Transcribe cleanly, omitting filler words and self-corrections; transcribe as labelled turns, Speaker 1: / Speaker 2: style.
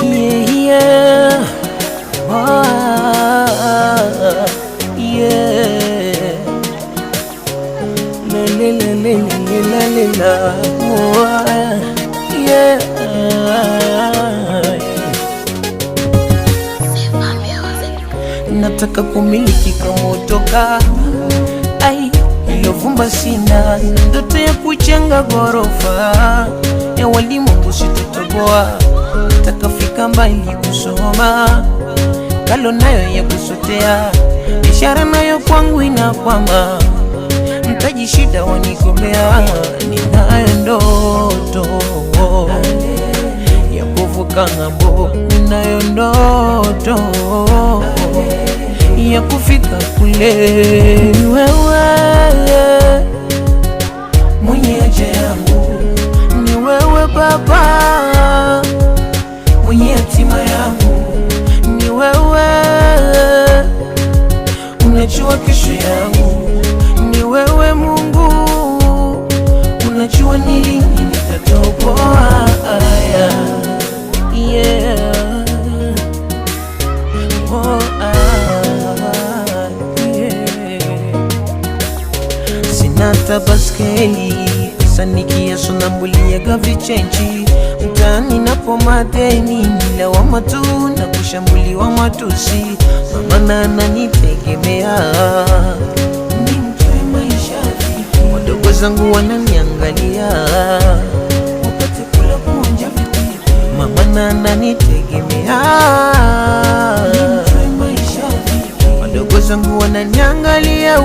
Speaker 1: Yeah, yeah. Oh, yeah. La la la la la la la. Oh, yeah. Nataka kumiliki kama utoka. Ai, ilo vumba sina. Ndoto ya kujenga ghorofa. Ya walimwengu sitotoboa. Nataka fika mbali kusoma. Kalo nayo ya kusotea. Biashara nayo kwangu inakwama. Mtaji shida wanikomea. Ninayo ndoto ya kuvuka ng'ambo. Ninayo ndoto ya kufika kule. Wewe mwenye haja yangu, ni wewe Baba mwenye hatima yangu, ni wewe unajua kesho yangu, ni wewe Mungu unajua ni lini nitatoboa. Yeah. Oh, yeah. Sina tabaskeli sanikia sunambulia gavichenji mtaani napo madeni nilawama tu na kushambuliwa matusi. Mama na ananitegemea ni mtoe maisha vipi, wadogo zangu wananiangalia wapate kula kuonja vipi. Mama na ananitegemea ni mtoe maisha vipi, wadogo zangu wananiangalia